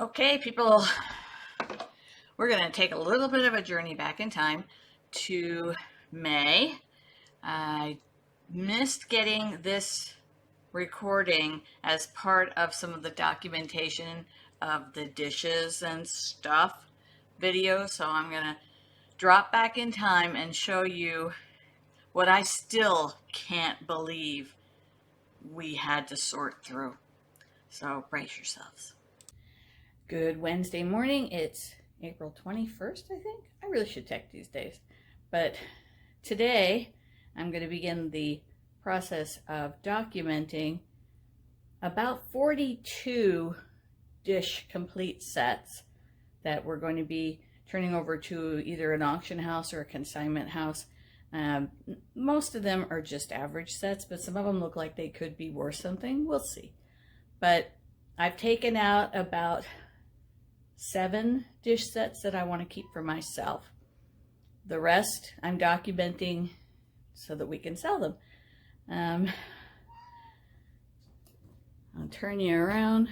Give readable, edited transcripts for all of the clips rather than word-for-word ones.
Okay, people, we're going to take a little bit of a journey back in time to May. I missed getting this recording as part of some of the documentation of the dishes and stuff videos, so I'm going to drop back in time and show you what I still can't believe we had to sort through. So brace yourselves. Good Wednesday morning. It's April 21st, I think. I really should check these days. But today I'm going to begin the process of documenting about 42 dish complete sets that we're going to be turning over to either an auction house or a consignment house. Most of them are just average sets, but some of them look like they could be worth something. We'll see. But I've taken out about 7 dish sets that I want to keep for myself. The rest I'm documenting so that we can sell them. I'll turn you around.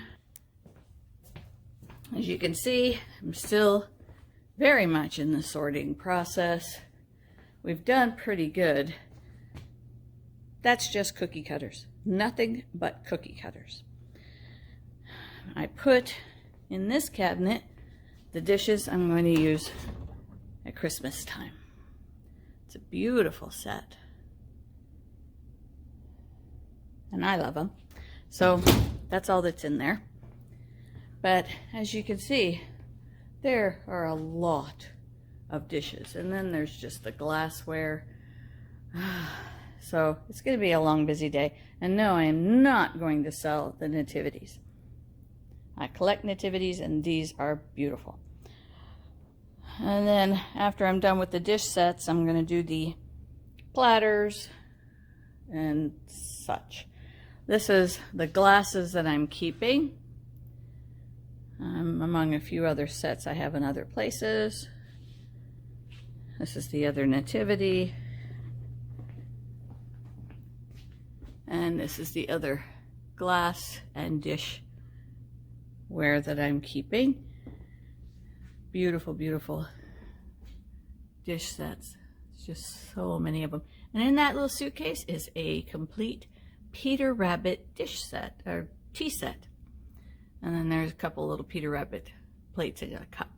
As you can see, I'm still very much in the sorting process. We've done pretty good. That's just cookie cutters. Nothing but cookie cutters. I put in this cabinet the dishes I'm going to use at Christmas time. It's a beautiful set. And I love them. So that's all that's in there. But as you can see, there are a lot of dishes. And then there's just the glassware. So it's going to be a long, busy day. And no, I am not going to sell the nativities. I collect nativities, and these are beautiful. And then after I'm done with the dish sets, I'm going to do the platters and such. This is the glasses that I'm keeping, among a few other sets I have in other places. This is the other nativity. And this is the other glass and dish ware that I'm keeping. Beautiful, beautiful dish sets. It's just so many of them. And in that little suitcase is a complete Peter Rabbit dish set, or tea set. And then there's a couple little Peter Rabbit plates in a cup.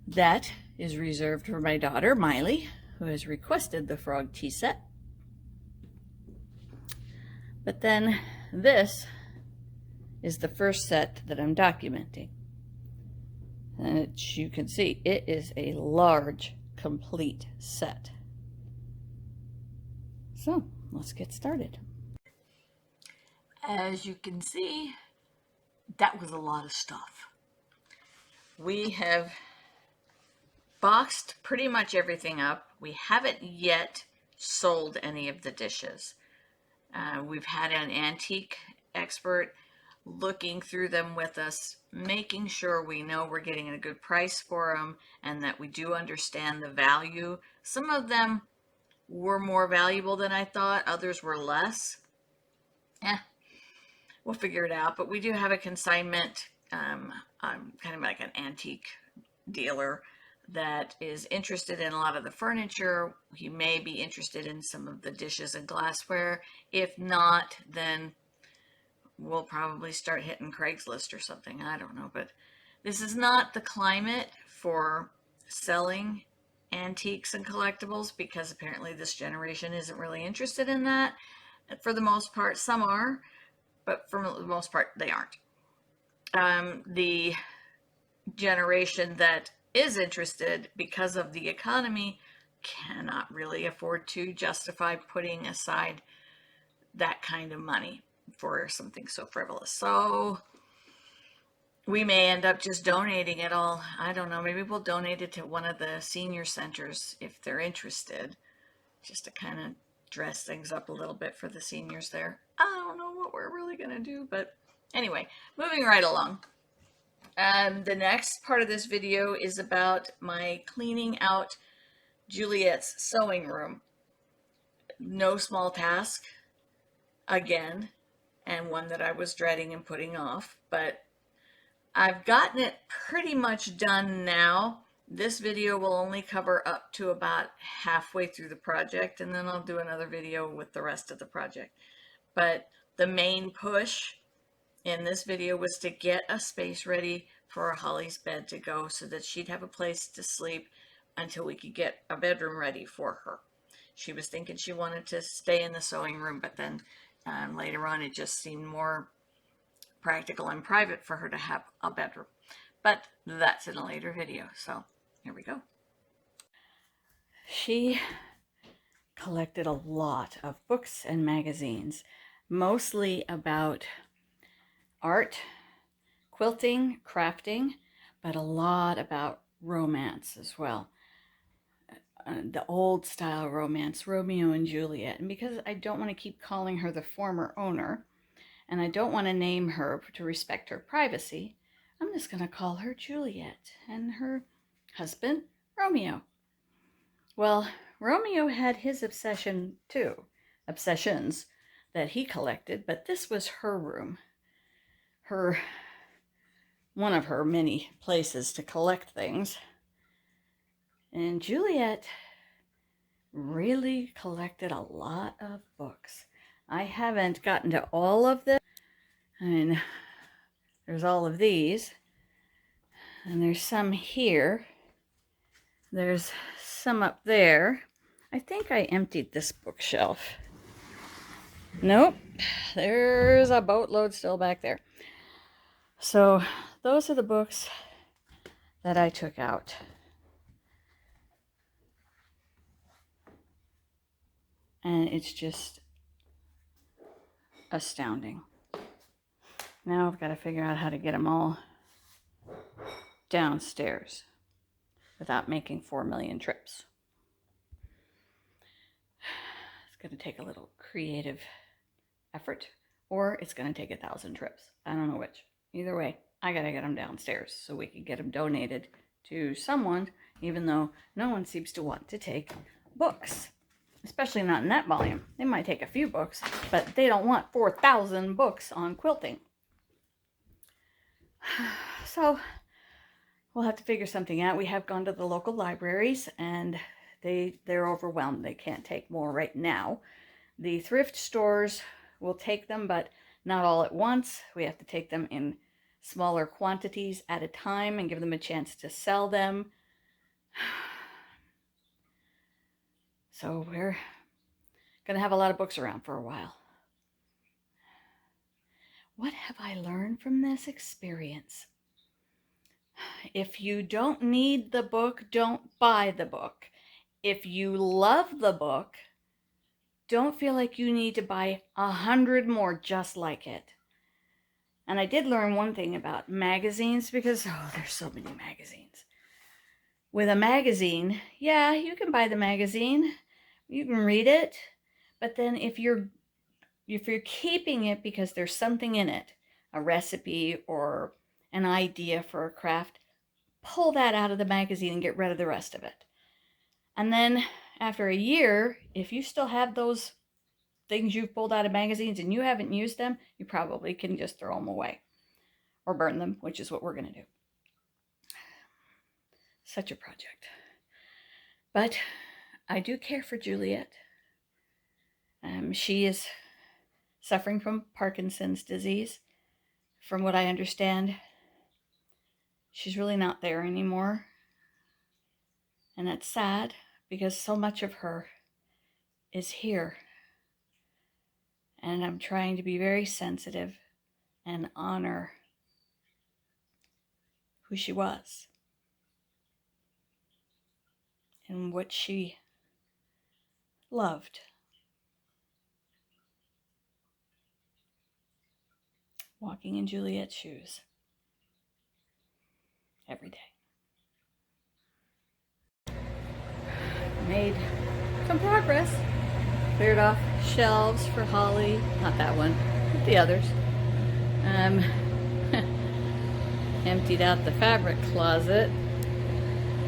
That is reserved for my daughter, Miley, who has requested the frog tea set. But then this is the first set that I'm documenting. And as you can see, it is a large, complete set. So let's get started. As you can see, that was a lot of stuff. We have boxed pretty much everything up. We haven't yet sold any of the dishes. We've had an antique expert looking through them with us, making sure we know we're getting a good price for them and that we do understand the value. Some of them were more valuable than I thought, others were less. We'll figure it out. But we do have a consignment, kind of like an antique dealer that is interested in a lot of the furniture. He may be interested in some of the dishes and glassware. If not, then we'll probably start hitting Craigslist or something. I don't know. But this is not the climate for selling antiques and collectibles, because apparently this generation isn't really interested in that. For the most part, some are, but for the most part, they aren't. The generation that is interested, because of the economy, cannot really afford to justify putting aside that kind of money for something so frivolous. So we may end up just donating it all. I don't know, maybe we'll donate it to one of the senior centers if they're interested, just to kind of dress things up a little bit for the seniors there. I don't know what we're really gonna do, but anyway, moving right along. The next part of this video is about my cleaning out Juliet's sewing room. No small task, again, and one that I was dreading and putting off, but I've gotten it pretty much done now. This video will only cover up to about halfway through the project, and then I'll do another video with the rest of the project. But the main push in this video was to get a space ready for Holly's bed to go so that she'd have a place to sleep until we could get a bedroom ready for her. She was thinking she wanted to stay in the sewing room, but then later on it just seemed more practical and private for her to have a bedroom. But that's in a later video, so here we go. She collected a lot of books and magazines, mostly about art, quilting, crafting, but a lot about romance as well. The old style romance, Romeo and Juliet. And because I don't want to keep calling her the former owner, and I don't want to name her to respect her privacy, I'm just going to call her Juliet and her husband, Romeo. Well, Romeo had his obsession too, obsessions that he collected, but this was her room. One of her many places to collect things. And Juliet really collected a lot of books. I haven't gotten to all of them. I mean, there's all of these. And there's some here. There's some up there. I think I emptied this bookshelf. Nope. There's a boatload still back there. So those are the books that I took out. And it's just astounding. Now I've got to figure out how to get them all downstairs without making 4 million trips. It's going to take a little creative effort, or it's going to take 1,000 trips. I don't know which. Either way, I got to get them downstairs so we can get them donated to someone, even though no one seems to want to take books. Especially not in that volume. They might take a few books, but they don't want 4,000 books on quilting. So we'll have to figure something out. We have gone to the local libraries and they're overwhelmed. They can't take more right now. The thrift stores will take them, but not all at once. We have to take them in smaller quantities at a time and give them a chance to sell them. So we're going to have a lot of books around for a while. What have I learned from this experience? If you don't need the book, don't buy the book. If you love the book, don't feel like you need to buy 100 more just like it. And I did learn one thing about magazines because, there's so many magazines. With a magazine, yeah, you can buy the magazine. You can read it, but then if you're keeping it because there's something in it, a recipe or an idea for a craft, pull that out of the magazine and get rid of the rest of it. And then after a year, if you still have those things you've pulled out of magazines and you haven't used them, you probably can just throw them away or burn them, which is what we're going to do. Such a project. But I do care for Juliet. She is suffering from Parkinson's disease. From what I understand, she's really not there anymore. And that's sad because so much of her is here. And I'm trying to be very sensitive and honor who she was and what she loved. Walking in Juliet's shoes every day. Made some progress. Cleared off shelves for Holly. Not that one, but the others. Emptied out the fabric closet.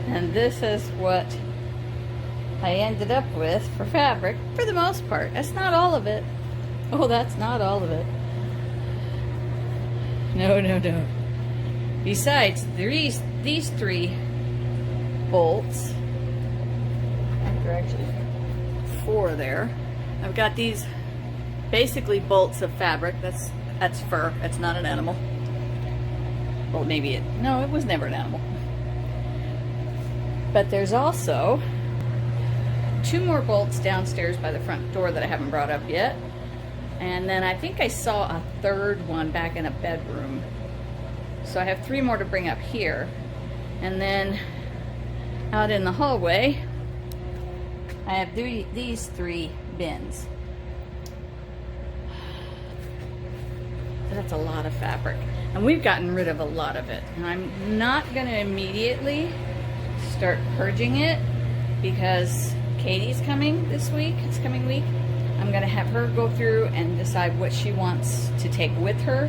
And this is what I ended up with for fabric, for the most part. That's not all of it. Oh, that's not all of it. No. besides these 3 bolts, there are actually 4 there. I've got these basically bolts of fabric. That's fur. It's not an animal. Well, maybe no, it was never an animal. But there's also 2 more bolts downstairs by the front door that I haven't brought up yet. And then I think I saw a 3rd one back in a bedroom. So I have 3 more to bring up here. And then out in the hallway, I have these 3 bins. That's a lot of fabric. And we've gotten rid of a lot of it. And I'm not going to immediately start purging it because Katie's coming this coming week. I'm going to have her go through and decide what she wants to take with her,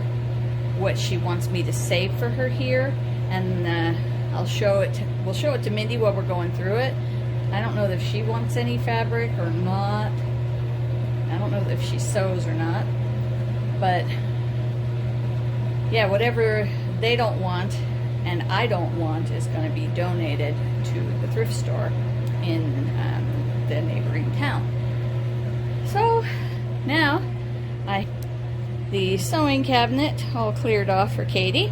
what she wants me to save for her here, and we'll show it to Mindy while we're going through it. I don't know if she wants any fabric or not. I don't know if she sews or not. But yeah, whatever they don't want and I don't want is going to be donated to the thrift store in the neighboring town. So now the sewing cabinet all cleared off for Katie.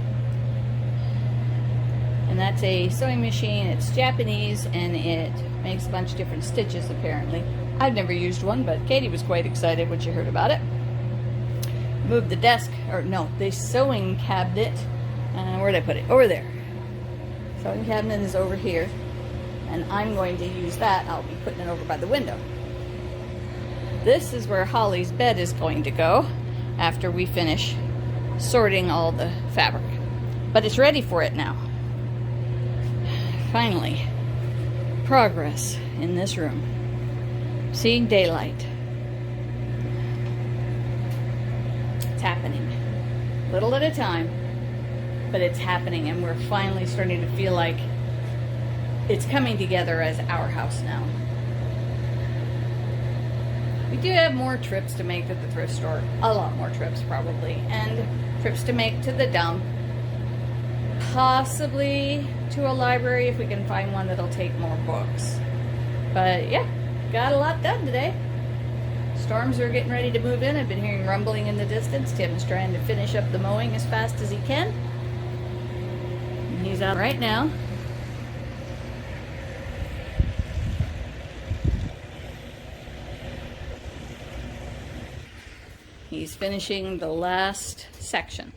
And that's a sewing machine. It's Japanese and it makes a bunch of different stitches apparently. I've never used one, but Katie was quite excited when she heard about it. Moved the desk, or no, the sewing cabinet. Where did I put it? Over there. Sewing cabinet is over here. And I'm going to use that. I'll be putting it over by the window. This is where Holly's bed is going to go after we finish sorting all the fabric. But it's ready for it now. Finally, progress in this room. Seeing daylight. It's happening. Little at a time, but it's happening, and we're finally starting to feel like it's coming together as our house now. We do have more trips to make to the thrift store. A lot more trips, probably. And trips to make to the dump. Possibly to a library if we can find one that'll take more books. But yeah, got a lot done today. Storms are getting ready to move in. I've been hearing rumbling in the distance. Tim's trying to finish up the mowing as fast as he can. And he's out right now. He's finishing the last section.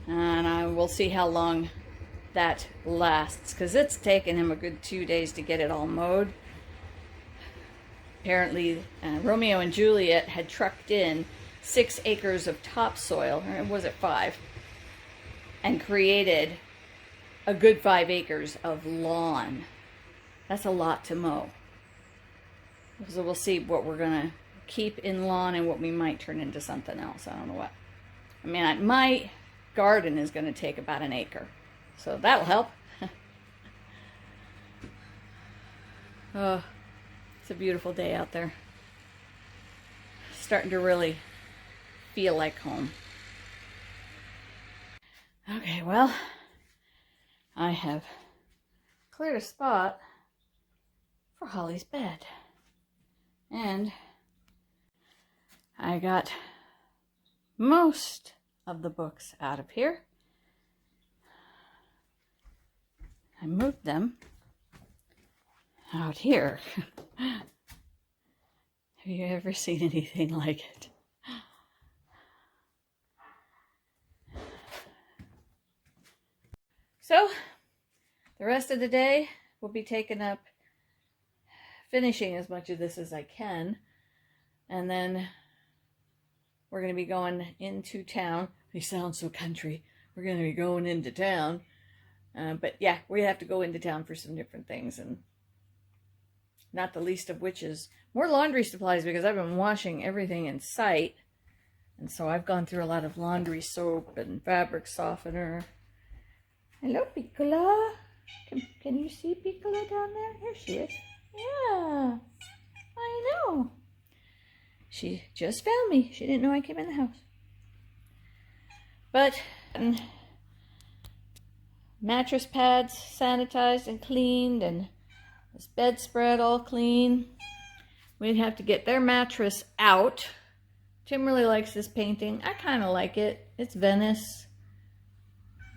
And we'll see how long that lasts, because it's taken him a good 2 days to get it all mowed. Apparently, Romeo and Juliet had trucked in 6 acres of topsoil, or was it 5, and created a good 5 acres of lawn. That's a lot to mow. So we'll see what we're going to keep in lawn and what we might turn into something else. I don't know what. I mean, my garden is going to take about 1 acre, so that'll help. Oh, it's a beautiful day out there. Starting to really feel like home. Okay, well, I have cleared a spot for Holly's bed. And I got most of the books out of here. I moved them out here. Have you ever seen anything like it? So, the rest of the day will be taken up finishing as much of this as I can. And then we're going to be going into town. We sound so country. We're going to be going into town. But yeah, we have to go into town for some different things. And not the least of which is more laundry supplies, because I've been washing everything in sight. And so I've gone through a lot of laundry soap and fabric softener. Hello, Piccola. Can you see Piccola down there? Here she is. Yeah, I know. She just found me. She didn't know I came in the house. But mattress pads sanitized and cleaned, and this bedspread all clean. We'd have to get their mattress out. Tim really likes this painting. I kind of like it. It's Venice.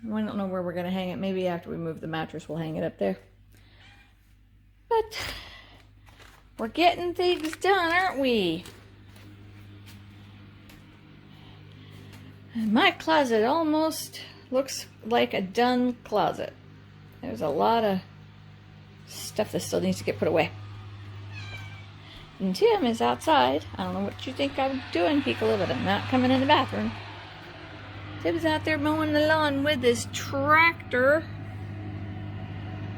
We don't know where we're going to hang it. Maybe after we move the mattress, we'll hang it up there. But we're getting things done, aren't we? My closet almost looks like a done closet. There's a lot of stuff that still needs to get put away. And Tim is outside. I don't know what you think I'm doing, Piccolo, but I'm not coming in the bathroom. Tim's out there mowing the lawn with his tractor.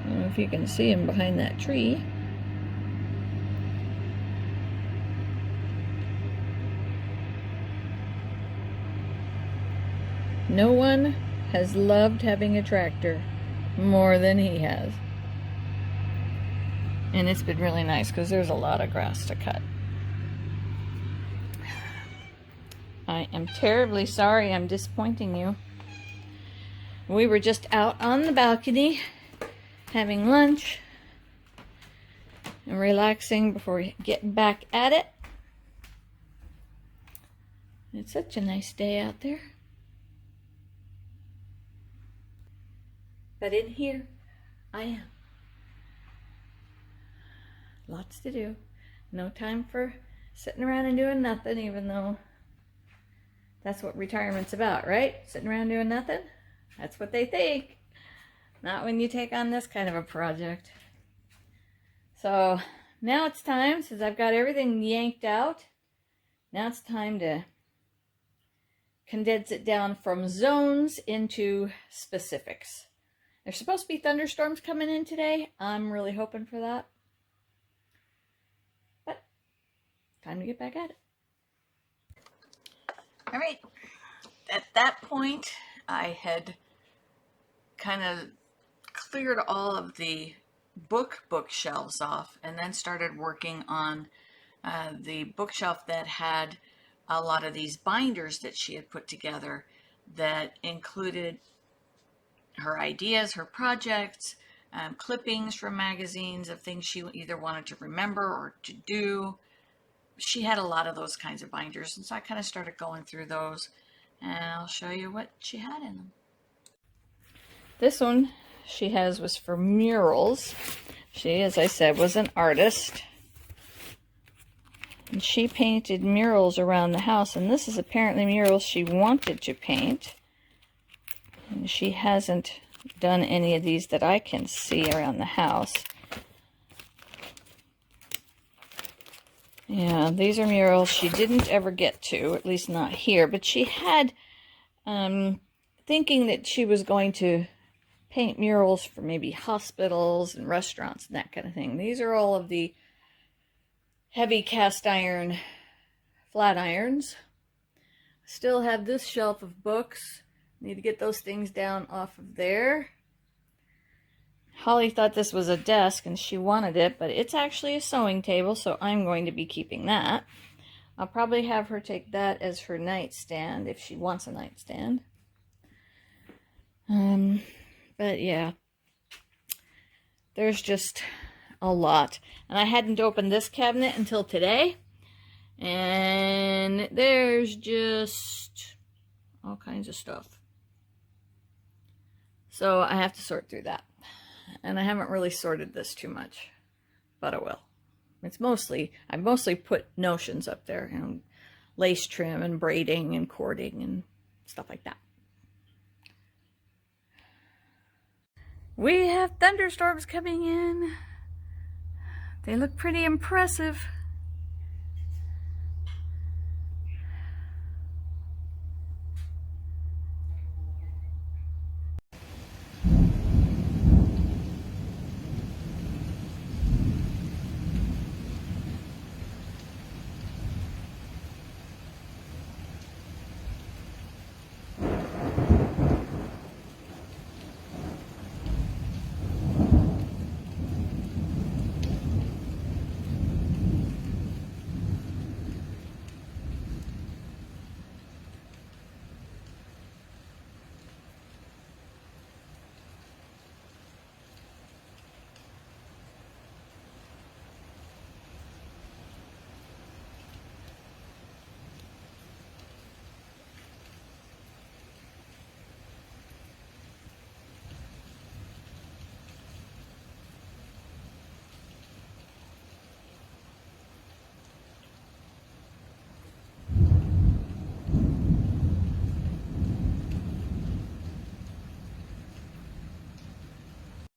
I don't know if you can see him behind that tree. No one has loved having a tractor more than he has. And it's been really nice because there's a lot of grass to cut. I am terribly sorry I'm disappointing you. We were just out on the balcony having lunch and relaxing before getting back at it. It's such a nice day out there. But in here, I am. Lots to do. No time for sitting around and doing nothing, even though that's what retirement's about, right? Sitting around doing nothing? That's what they think. Not when you take on this kind of a project. So now it's time, since I've got everything yanked out, now it's time to condense it down from zones into specifics. There's supposed to be thunderstorms coming in today. I'm really hoping for that. But time to get back at it. All right. At that point, I had kind of cleared all of the bookshelves off and then started working on the bookshelf that had a lot of these binders that she had put together that included her ideas, her projects, clippings from magazines of things she either wanted to remember or to do. She had a lot of those kinds of binders, and so I kind of started going through those, and I'll show you what she had in them. This one she has was for murals. She, as I said, was an artist. And she painted murals around the house, and this is apparently murals she wanted to paint. And she hasn't done any of these that I can see around the house. Yeah, these are murals she didn't ever get to, at least not here. But she had, thinking that she was going to paint murals for maybe hospitals and restaurants and that kind of thing. These are all of the heavy cast iron flat irons. Still have this shelf of books. Need to get those things down off of there. Holly thought this was a desk and she wanted it, but it's actually a sewing table, so I'm going to be keeping that. I'll probably have her take that as her nightstand if she wants a nightstand. But yeah, there's just a lot. And I hadn't opened this cabinet until today. And there's just all kinds of stuff. So I have to sort through that. And I haven't really sorted this too much, but I will. It's mostly, I mostly put notions up there, you know, lace trim and braiding and cording and stuff like that. We have thunderstorms coming in. They look pretty impressive.